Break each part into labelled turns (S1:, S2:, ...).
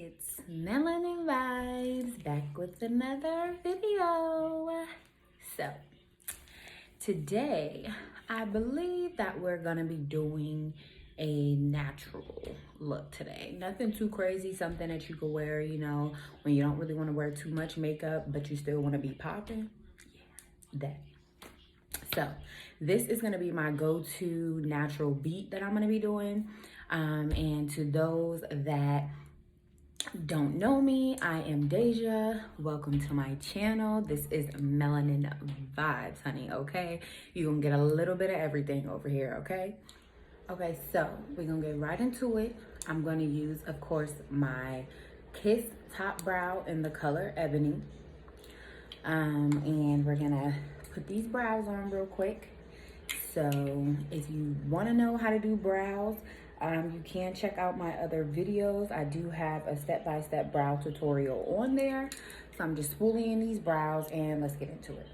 S1: it's Melanin VibeZ back with another video. So today I believe that we're gonna be doing a natural look today. Nothing too crazy, something that you could wear, you know, when you don't really want to wear too much makeup but you still want to be popping. Yeah, that. So this is going to be my go-to natural beat that I'm going to be doing. And to those that don't know me, I am Deja. Welcome to my channel. This is Melanin VibeZ, honey, okay? You're going to get a little bit of everything over here, okay? Okay, so we're going to get right into it. I'm going to use, of course, my Kiss Top Brow in the color Ebony. And we're going to put these brows on real quick. So if you want to know how to do brows, you can check out my other videos. I do have a step-by-step brow tutorial on there. So I'm just spooling in these brows and let's get into it.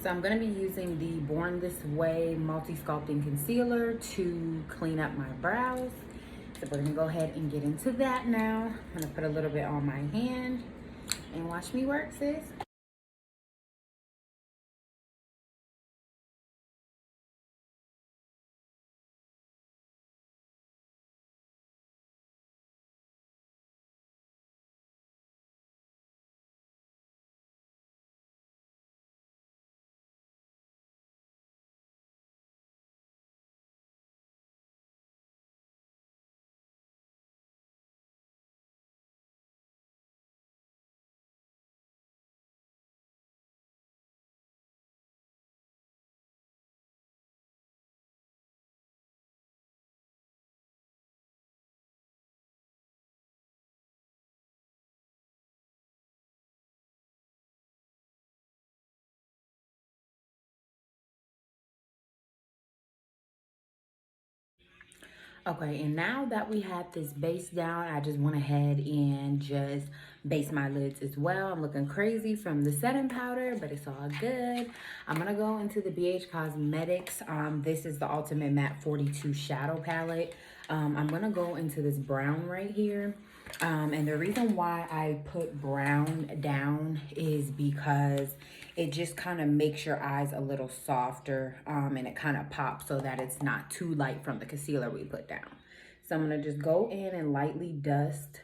S1: So I'm going to be using the Born This Way Multi-Sculpting Concealer to clean up my brows. So we're going to go ahead and get into that now. I'm going to put a little bit on my hand and watch me work, sis. Okay, and now that we have this base down, I just went ahead and just base my lids as well. I'm looking crazy from the setting powder, but it's all good. I'm gonna go into the BH Cosmetics. This is the Ultimate Matte 42 Shadow Palette. I'm gonna go into this brown right here. And the reason why I put brown down is because it just kind of makes your eyes a little softer, and it kind of pops so that it's not too light from the concealer we put down. So I'm going to just go in and lightly dust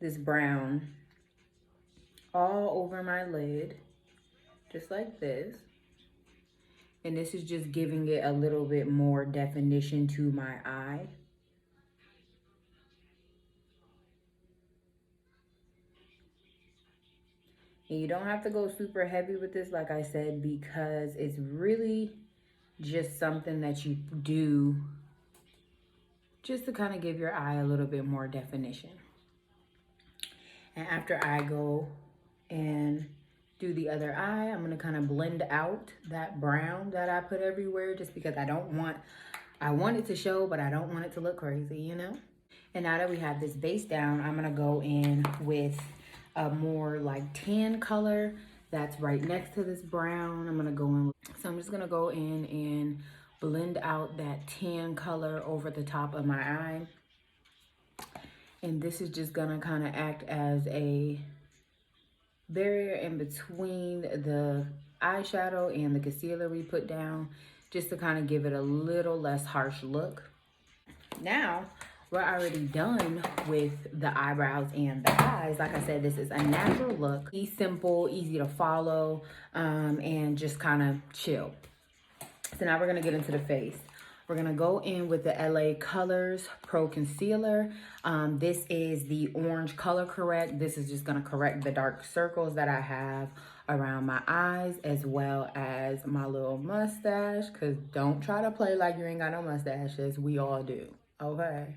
S1: this brown all over my lid, just like this. And this is just giving it a little bit more definition to my eye. And you don't have to go super heavy with this, like I said, because it's really just something that you do just to kind of give your eye a little bit more definition. And after I go and do the other eye, I'm going to kind of blend out that brown that I put everywhere, just because I want it to show, but I don't want it to look crazy, you know? And now that we have this base down, I'm going to go in with a more like tan color that's right next to this brown. I'm going to go in. So I'm just going to go in and blend out that tan color over the top of my eye. And this is just going to kind of act as a barrier in between the eyeshadow and the concealer we put down, just to kind of give it a little less harsh look. Now, we're already done with the eyebrows and the eyes. Like I said, this is a natural look. Easy, simple, easy to follow, and just kind of chill. So now we're gonna get into the face. We're gonna go in with the LA Colors Pro Concealer. This is the orange color correct. This is just gonna correct the dark circles that I have around my eyes, as well as my little mustache. Cause don't try to play like you ain't got no mustaches. We all do, okay?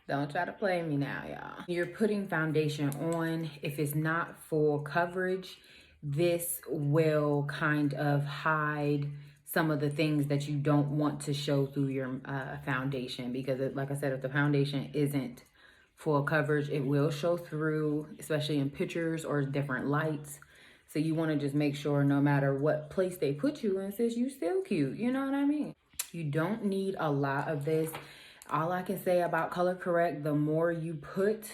S1: Don't try to play me now, y'all. You're putting foundation on. If it's not full coverage, this will kind of hide some of the things that you don't want to show through your foundation, because like I said, if the foundation isn't full coverage, it will show through, especially in pictures or different lights. So you want to just make sure no matter what place they put you in, sis, you still cute. You know what I mean? You don't need a lot of this. All I can say about color correct, the more you put,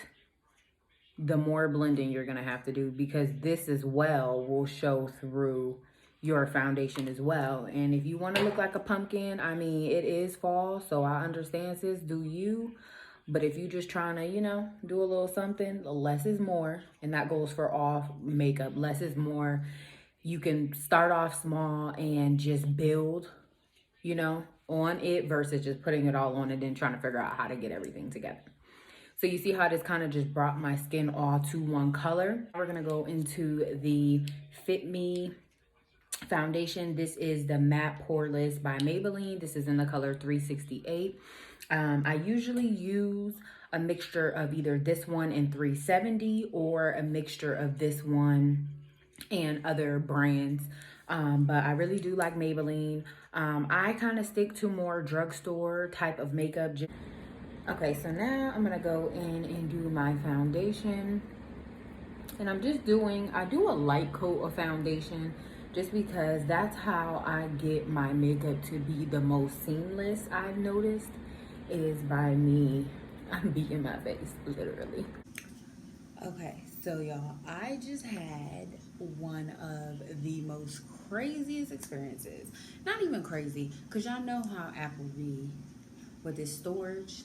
S1: the more blending you're gonna have to do, because this as well will show through your foundation as well. And if you want to look like a pumpkin, I mean, it is fall, so I understand, sis, do you. But if you're just trying to, you know, do a little something, less is more. And that goes for all makeup. Less is more. You can start off small and just build, you know, on it, versus just putting it all on and then trying to figure out how to get everything together. So you see how this kind of just brought my skin all to one color. We're gonna go into the Fit Me foundation. This is the Matte Poreless by Maybelline. This is in the color 368. I usually use a mixture of either this one and 370, or a mixture of this one and other brands. But I really do like Maybelline. I kind of stick to more drugstore type of makeup. Okay, so now I'm gonna go in and do my foundation. And I'm just I do a light coat of foundation just because that's how I get my makeup to be the most seamless, I've noticed, is by me, I'm beating my face, literally. Okay, so y'all, I just had one of the most craziest experiences. Not even crazy, because y'all know how Apple be with this storage.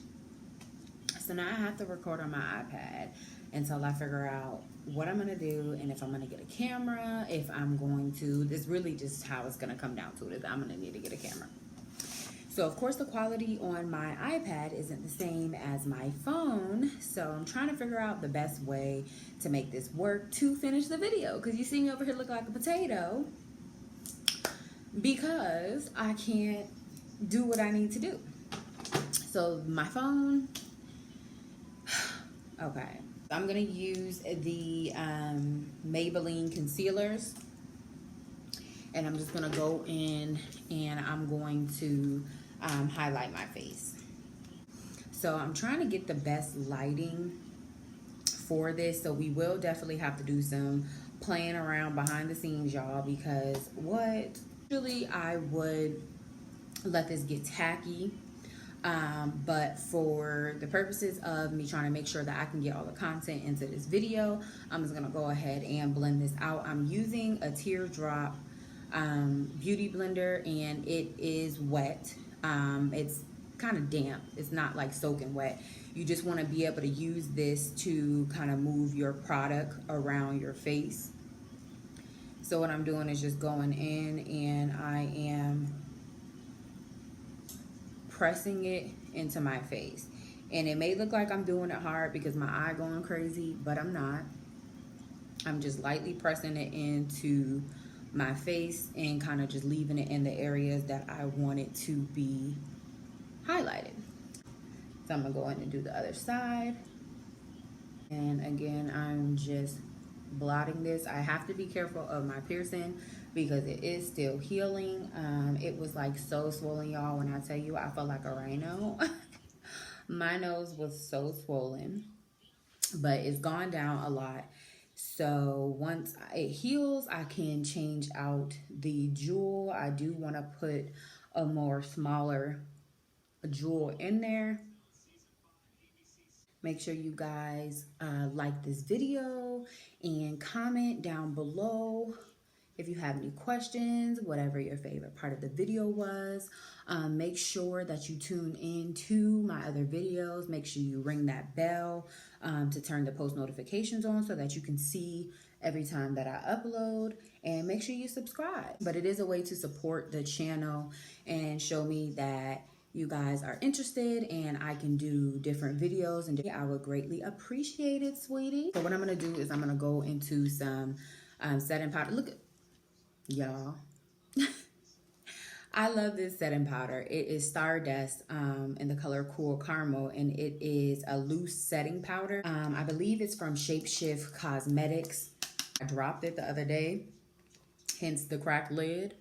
S1: So now I have to record on my iPad until I figure out what I'm gonna do, and if I'm gonna get a camera, if I'm going to, this really just how it's gonna come down to it, is I'm gonna need to get a camera. So of course the quality on my iPad isn't the same as my phone, so I'm trying to figure out the best way to make this work to finish the video, because you see me over here look like a potato because I can't do what I need to do. So my phone, okay, I'm gonna use the Maybelline Concealers, and I'm just gonna go in and I'm going to highlight my face. So I'm trying to get the best lighting for this, so we will definitely have to do some playing around behind the scenes, y'all, because usually I would let this get tacky. But for the purposes of me trying to make sure that I can get all the content into this video, I'm just gonna go ahead and blend this out. I'm using a teardrop beauty blender, and it is wet. It's kind of damp. It's not like soaking wet. You just want to be able to use this to kind of move your product around your face. So what I'm doing is just going in and I am pressing it into my face. And it may look like I'm doing it hard because my eye going crazy, but I'm not. I'm just lightly pressing it into my face and kind of just leaving it in the areas that I want it to be highlighted. So I'm gonna go in and do the other side. And again, I'm just blotting this. I have to be careful of my piercing because it is still healing. It was like so swollen, y'all. When I tell you I felt like a rhino. My nose was so swollen, but it's gone down a lot. So once it heals, I can change out the jewel. I do want to put a more smaller jewel in there. Make sure you guys like this video and comment down below If you have any questions, whatever your favorite part of the video was, make sure that you tune in to my other videos. Make sure you ring that bell to turn the post notifications on so that you can see every time that I upload, and make sure you subscribe. But it is a way to support the channel and show me that you guys are interested and I can do different videos, and I would greatly appreciate it, sweetie. So what I'm gonna do is I'm gonna go into some setting powder. Look at y'all. I love this setting powder. It is Stardust in the color Cool Caramel, and it is a loose setting powder. I believe it's from Shapeshift Cosmetics. I dropped it the other day, hence the cracked lid.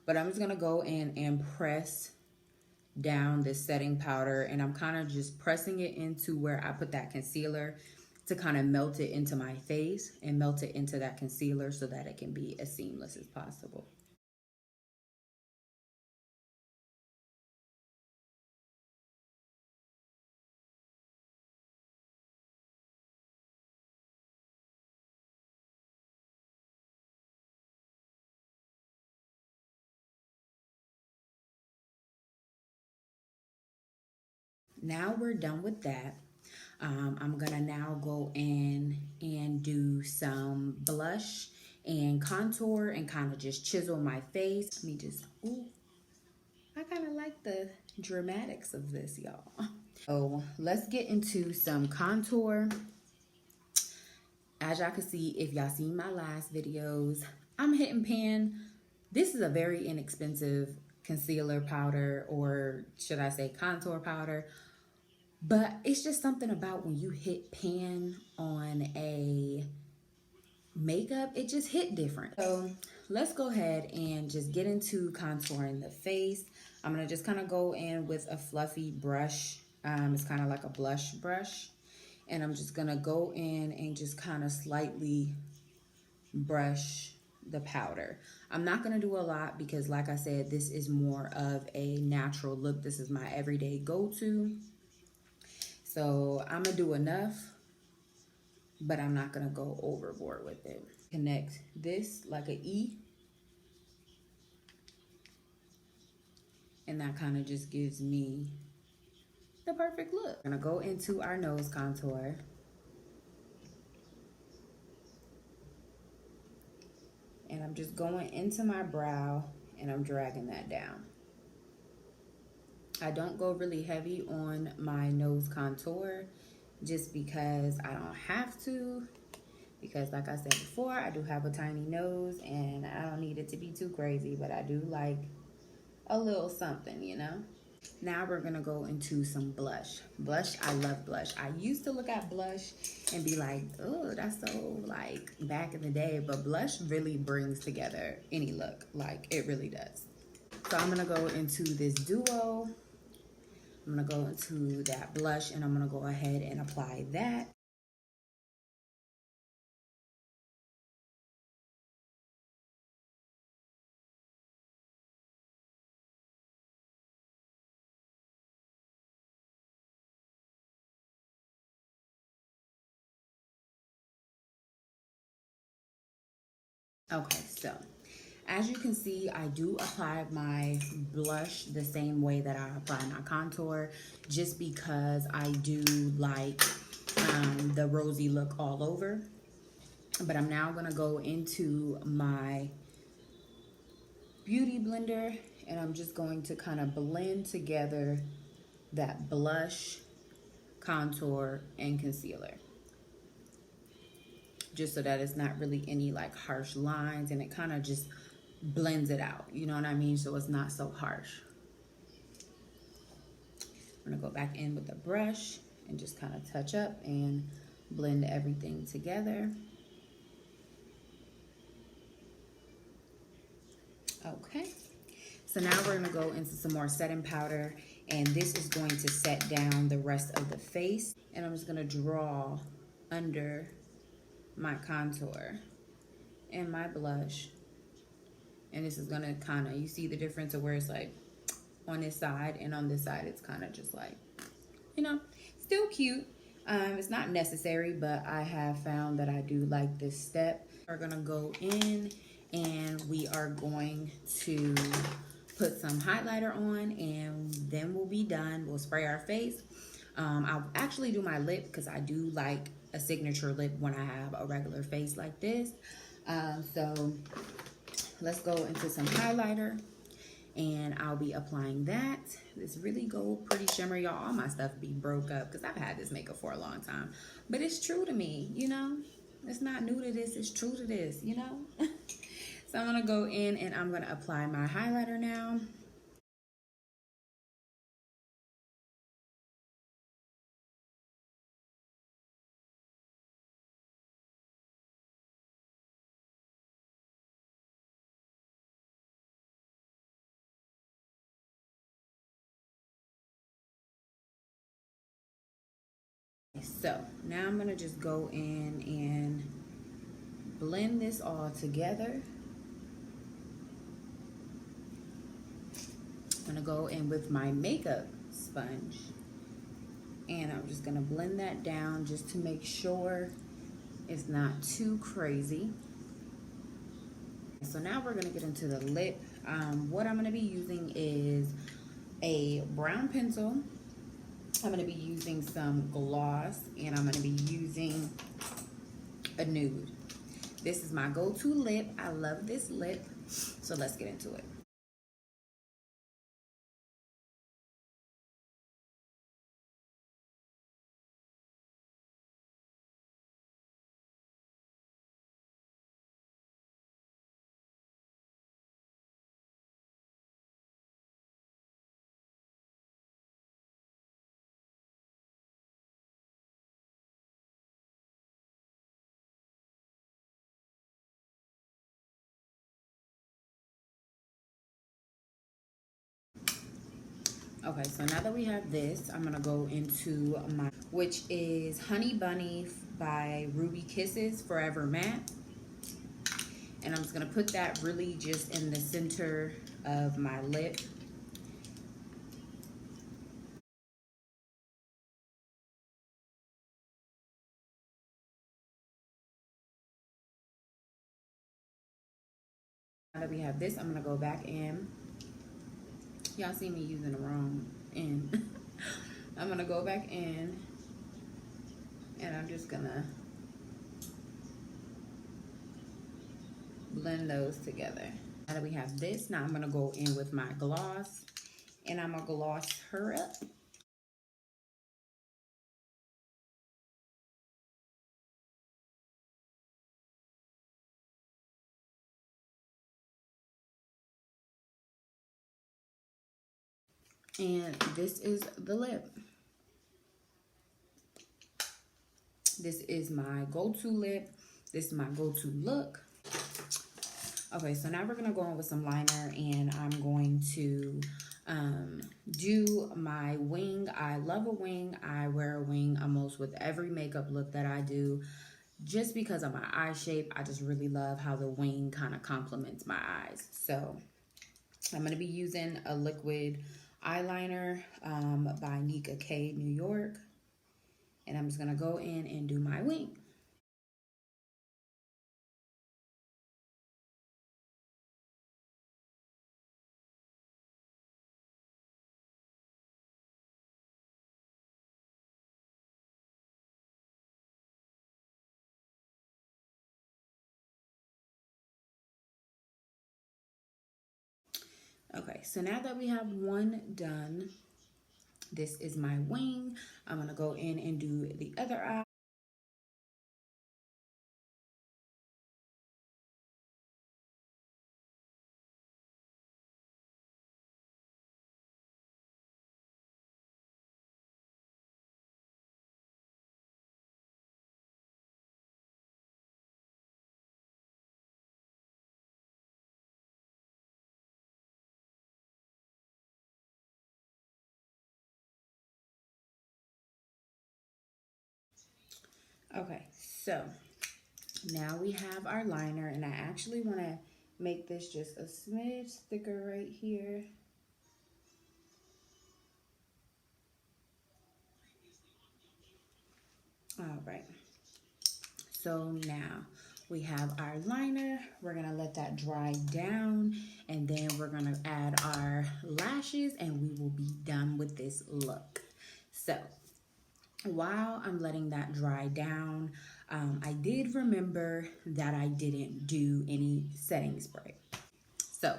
S1: But I'm just gonna go in and press down this setting powder, and I'm kind of just pressing it into where I put that concealer to kind of melt it into my face and melt it into that concealer so that it can be as seamless as possible. Now we're done with that. I'm gonna now go in and do some blush and contour and kind of just chisel my face. Let me just, ooh, I kind of like the dramatics of this, y'all. So let's get into some contour. As y'all can see, if y'all seen my last videos, I'm hitting pan. This is a very inexpensive concealer powder, or should I say contour powder. But it's just something about when you hit pan on a makeup, it just hit different. So let's go ahead and just get into contouring the face. I'm gonna just kind of go in with a fluffy brush. It's kind of like a blush brush. And I'm just gonna go in and just kind of slightly brush the powder. I'm not gonna do a lot because, like I said, this is more of a natural look. This is my everyday go-to. So I'm gonna do enough, but I'm not gonna go overboard with it. Connect this like an E, and that kind of just gives me the perfect look. I'm gonna go into our nose contour. And I'm just going into my brow and I'm dragging that down. I don't go really heavy on my nose contour just because I don't have to. Because like I said before, I do have a tiny nose and I don't need it to be too crazy, but I do like a little something, you know? Now we're gonna go into some blush. Blush, I love blush. I used to look at blush and be like, oh, that's so like back in the day, but blush really brings together any look, like it really does. So I'm gonna go into this duo. I'm gonna go into that blush and I'm gonna go ahead and apply that. Okay, so as you can see, I do apply my blush the same way that I apply my contour, just because I do like the rosy look all over. But I'm now gonna go into my beauty blender and I'm just going to kind of blend together that blush, contour, and concealer. Just so that it's not really any like harsh lines, and it kind of just blends it out, you know what I mean? So it's not so harsh. I'm gonna go back in with the brush and just kind of touch up and blend everything together. Okay, so now we're gonna go into some more setting powder, and this is going to set down the rest of the face. And I'm just gonna draw under my contour and my blush. And this is gonna kind of, you see the difference of where it's like on this side, and on this side it's kind of just like, you know, still cute. It's not necessary, but I have found that I do like this step. We're gonna go in and we are going to put some highlighter on, and then we'll be done. We'll spray our face. I'll actually do my lip because I do like a signature lip when I have a regular face like this. So let's go into some highlighter, and I'll be applying that. This really gold pretty shimmer, y'all. All my stuff be broke up because I've had this makeup for a long time, but it's true to me, you know. It's not new to this, it's true to this, you know. So I'm gonna go in and I'm gonna apply my highlighter now. So now I'm gonna just go in and blend this all together. I'm gonna go in with my makeup sponge, and I'm just gonna blend that down just to make sure it's not too crazy. So now we're gonna get into the lip. What I'm gonna be using is a brown pencil. I'm gonna be using some gloss, and I'm gonna be using a nude. This is my go-to lip. I love this lip. So let's get into it. Okay, so now that we have this, I'm gonna go into my, which is Honey Bunny by Ruby Kisses Forever Matte. And I'm just gonna put that really just in the center of my lip. Now that we have this, I'm gonna go back in. Y'all see me using the wrong end. I'm gonna go back in, and I'm just gonna blend those together. Now that we have this, now I'm gonna go in with my gloss, and I'm gonna gloss her up. And this is the lip. This is my go-to lip. This is my go-to look. Okay, so now we're gonna go in with some liner, and I'm going to do my wing. I love a wing. I wear a wing almost with every makeup look that I do, just because of my eye shape. I just really love how the wing kind of complements my eyes. So I'm gonna be using a liquid eyeliner by Nika K, New York. And I'm just gonna go in and do my wing. Okay, so now that we have one done, this is my wing. I'm gonna go in and do the other eye. Okay, so now we have our liner, and I actually wanna make this just a smidge thicker right here. All right, so now We have our liner. We're gonna let that dry down, and then we're gonna add our lashes, and we will be done with this look. So while I'm letting that dry down, I did remember that I didn't do any setting spray. So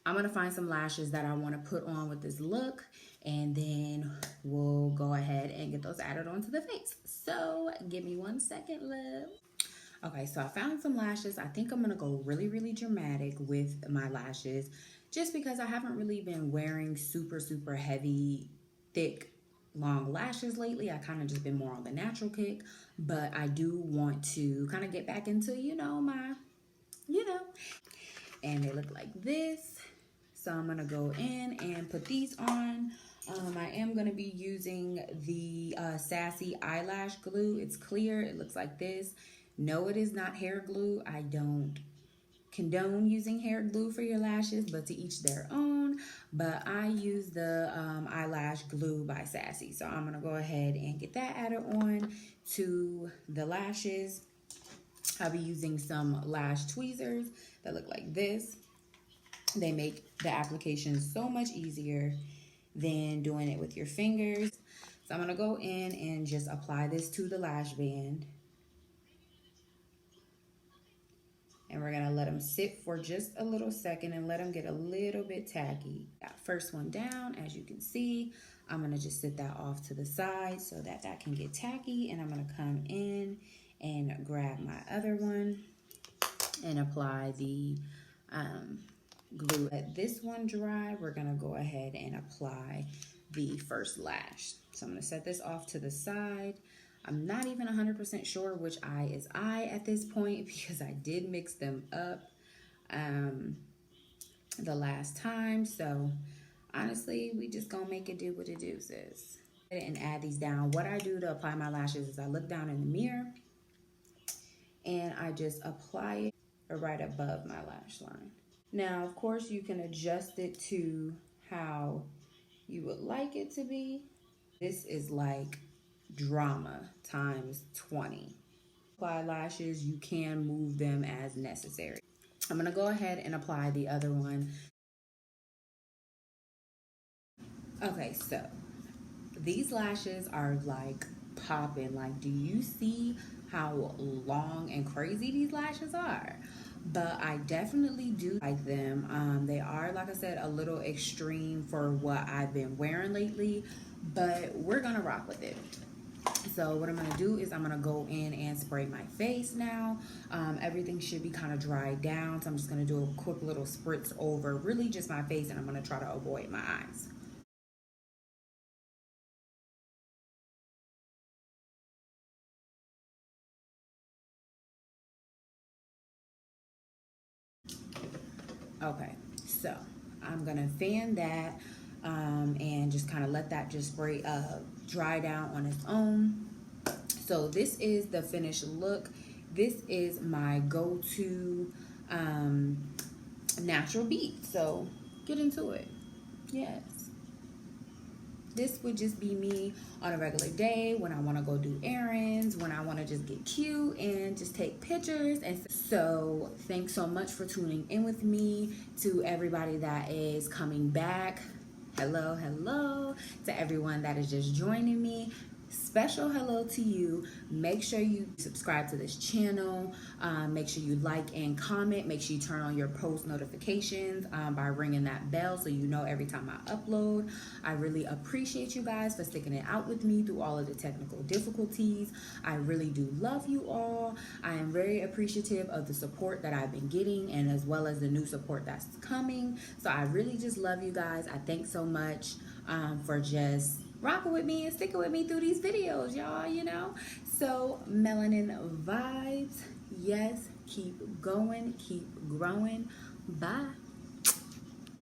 S1: I'm gonna find some lashes that I wanna put on with this look, and then we'll go ahead and get those added onto the face. So give me 1 second, love. Okay, so I found some lashes. I think I'm gonna go really, really dramatic with my lashes just because I haven't really been wearing super, super heavy, thick, long lashes lately. I kind of just been more on the natural kick, but I do want to kind of get back into, and they look like this. So I'm gonna go in and put these on. I am gonna be using the Sassy eyelash glue. It's clear, it looks like this. No, it is not hair glue. I don't condone using hair glue for your lashes, but to each their own. But I use the eyelash glue by Sassy. So I'm gonna go ahead and get that added on to the lashes. I'll be using some lash tweezers that look like this. They make the application so much easier than doing it with your fingers. So I'm gonna go in and just apply this to the lash band. And we're gonna let them sit for just a little second and let them get a little bit tacky. That first one down, as you can see, I'm gonna just sit that off to the side so that that can get tacky. And I'm gonna come in and grab my other one and apply the glue. Let this one dry, we're gonna go ahead and apply the first lash. So I'm gonna set this off to the side. I'm not even 100% sure which eye is eye at this point because I did mix them up the last time. So honestly, we just gonna make it do what it do, sis. And add these down. What I do to apply my lashes is I look down in the mirror and I just apply it right above my lash line. Now, of course, you can adjust it to how you would like it to be. This is like drama times 20. Apply lashes, you can move them as necessary. I'm gonna go ahead and apply the other one. Okay, so these lashes are like popping. Like, do you see how long and crazy these lashes are? But I definitely do like them. They are, like I said, a little extreme for what I've been wearing lately, but we're gonna rock with it. So what I'm gonna do is I'm gonna go in and spray my face now. Everything should be kind of dried down, so I'm just gonna do a quick little spritz over really just my face, and I'm gonna try to avoid my eyes. Okay, so I'm gonna fan that and just kind of let that just spray dry down on its own. So this is the finished look. This is my go-to natural beat. So get into it. Yes. This would just be me on a regular day when I want to go do errands, when I want to just get cute and just take pictures. And so thanks so much for tuning in with me. To everybody that is coming back, hello, hello. To everyone that is just joining me, special hello to you. Make sure you subscribe to this channel. Make sure you like and comment. Make sure you turn on your post notifications by ringing that bell so you know every time I upload. I really appreciate you guys for sticking it out with me through all of the technical difficulties. I really do love you all. I am very appreciative of the support that I've been getting, and as well as the new support that's coming. So I really just love you guys. I thank so much for just rocking with me and sticking with me through these videos, y'all, So Melanin VibeZ, yes, keep going, keep growing. Bye.